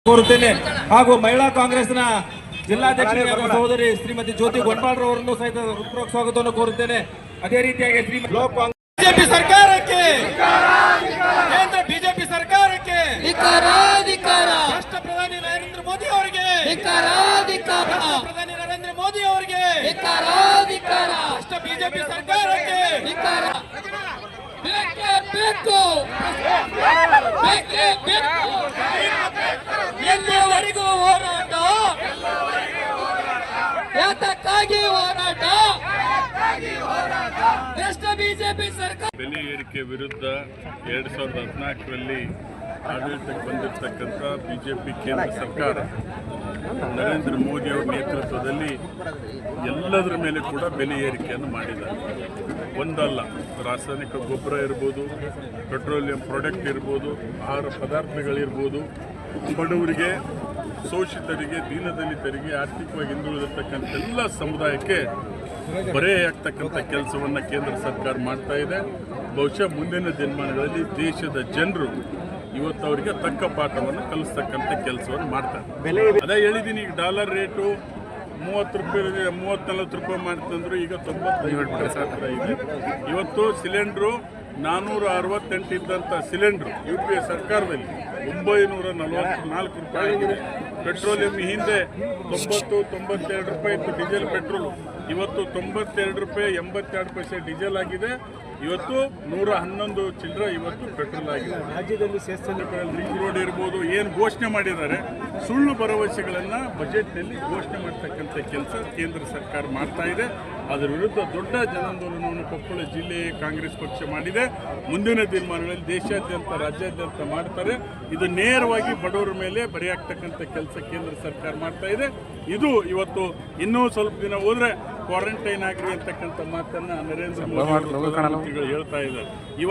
ಕೋರುತ್ತೇನೆ ಹಾಗೂ ಮಹಿಳಾ ಕಾಂಗ್ರೆಸ್ನ ಜಿಲ್ಲಾಧ್ಯಕ್ಷರಾದ ಸಹೋದರಿ ಶ್ರೀಮತಿ ಜ್ಯೋತಿ ಗೊಂಡಾಳ್ ಅವರನ್ನು ಸಹಿತ ಹೃತ್ಪೂರ್ವಕ ಸ್ವಾಗತವನ್ನು ಕೋರುತ್ತೇನೆ. ಅದೇ ರೀತಿಯಾಗಿ ಬಿಜೆಪಿ ಸರ್ಕಾರಕ್ಕೆ, ಕೇಂದ್ರ ಬಿಜೆಪಿ ಸರ್ಕಾರಕ್ಕೆ, ರಾಷ್ಟ್ರ ಪ್ರಧಾನಿ ನರೇಂದ್ರ ಮೋದಿ ಅವರಿಗೆ, ಪ್ರಧಾನಿ ನರೇಂದ್ರ ಮೋದಿ ಅವರಿಗೆ, ರಾಷ್ಟ್ರ ಬಿಜೆಪಿ ಸರ್ಕಾರಕ್ಕೆ ಎಲ್ಲವರೆಗೂ ಹೋರಾಟ, ಯಾತಕ್ಕಾಗಿ ಹೋರಾಟ, ರಾಷ್ಟ್ರ ಬಿಜೆಪಿ ಸರ್ಕಾರ. ಬೆಲೆ ಏರಿಕೆ ವಿರುದ್ಧ 2014ರಲ್ಲಿ ಆಡಳಿತಕ್ಕೆ ಬಂದಿರತಕ್ಕಂಥ ಬಿಜೆಪಿ ಕೇಂದ್ರ ಸರ್ಕಾರ ನರೇಂದ್ರ ಮೋದಿ ಅವರ ನೇತೃತ್ವದಲ್ಲಿ ಎಲ್ಲದರ ಮೇಲೆ ಕೂಡ ಬೆಲೆ ಏರಿಕೆಯನ್ನು ಮಾಡಿದ್ದಾರೆ. ಒಂದಲ್ಲ, ರಾಸಾಯನಿಕ ಗೊಬ್ಬರ ಇರ್ಬೋದು, ಪೆಟ್ರೋಲಿಯಂ ಪ್ರಾಡಕ್ಟ್ ಇರ್ಬೋದು, ಆಹಾರ ಪದಾರ್ಥಗಳಿರ್ಬೋದು, ಬಡವರಿಗೆ, ಶೋಷಿತರಿಗೆ, ದೀನದಲಿತರಿಗೆ, ಆರ್ಥಿಕವಾಗಿ ಹಿಂದುಳಿದಿರ್ತಕ್ಕಂಥ ಎಲ್ಲ ಸಮುದಾಯಕ್ಕೆ ಬರೆಯಾಗ್ತಕ್ಕಂಥ ಕೆಲಸವನ್ನು ಕೇಂದ್ರ ಸರ್ಕಾರ ಮಾಡ್ತಾ ಇದೆ. ಬಹುಶಃ ಮುಂದಿನ ದಿನಮಾನಗಳಲ್ಲಿ ದೇಶದ ಜನರು ಇವತ್ತು ಅವರಿಗೆ ತಕ್ಕ ಪಾಠವನ್ನು ಕಲಿಸ್ತಕ್ಕಂಥ ಕೆಲಸವನ್ನು ಮಾಡ್ತಾರೆ. ಅದೇ ಹೇಳಿದ್ದೀನಿ, ಈಗ ಡಾಲರ್ ರೇಟು 30 ರೂಪಾಯಿ, 30-40 ರೂಪಾಯಿ ಮಾಡ್ತಂದ್ರು, ಈಗ 95 ಇದೆ. ಇವತ್ತು ಸಿಲಿಂಡ್ರು 468 ಇದ್ದಂಥ ಸಿಲಿಂಡ್ರು UPA ಸರ್ಕಾರದಲ್ಲಿ 944 ರೂಪಾಯಿ ಆಗಿದೆ. ಪೆಟ್ರೋಲಿಯಂ ಹಿಂದೆ 90-92 ರೂಪಾಯಿ ಇತ್ತು ಡೀಸೆಲ್ ಪೆಟ್ರೋಲು, ಇವತ್ತು 92 ರೂಪಾಯಿ 82 ಪೈಸೆ ಡೀಸೆಲ್ ಆಗಿದೆ. ಇವತ್ತು 111 ಚಿಲ್ಲರೆ ಇವತ್ತು ಪೆಟ್ರೋಲ್ ಆಗಿದೆ. ರಾಜ್ಯದಲ್ಲಿ ರಿಂಗ್ ರೋಡ್ ಇರ್ಬೋದು, ಏನು ಘೋಷಣೆ ಮಾಡಿದ್ದಾರೆ, ಸುಳ್ಳು ಭರವಸೆಗಳನ್ನು ಬಜೆಟ್ನಲ್ಲಿ ಘೋಷಣೆ ಮಾಡ್ತಕ್ಕಂಥ ಕೆಲಸ ಕೇಂದ್ರ ಸರ್ಕಾರ ಮಾಡ್ತಾ ಇದೆ. ಅದರ ವಿರುದ್ಧ ದೊಡ್ಡ ಜನಾಂದೋಲನವನ್ನು ಕೊಪ್ಪಳ ಜಿಲ್ಲೆ ಕಾಂಗ್ರೆಸ್ ಪಕ್ಷ ಮಾಡಿದೆ. ಮುಂದಿನ ದಿನಮಾನಗಳಲ್ಲಿ ದೇಶಾದ್ಯಂತ, ರಾಜ್ಯಾದ್ಯಂತ ಮಾಡ್ತಾರೆ. ಇದು ನೇರವಾಗಿ ಬಡವರ ಮೇಲೆ ಬರೆಯಾಗ್ತಕ್ಕಂಥ ಕೆಲಸ ಕೇಂದ್ರ ಸರ್ಕಾರ ಮಾಡ್ತಾ ಇದೆ. ಇದು ಇವತ್ತು ಇನ್ನೂ ಸ್ವಲ್ಪ ದಿನ ಹೋದರೆ ಕ್ವಾರಂಟೈನ್ ಆಗ್ರಿ ಅಂತಕ್ಕಂಥ ಮಾತನ್ನು ನರೇಂದ್ರ ಮೋದಿ ಅವರು ಹೇಳ್ತಾ ಇದ್ದಾರೆ.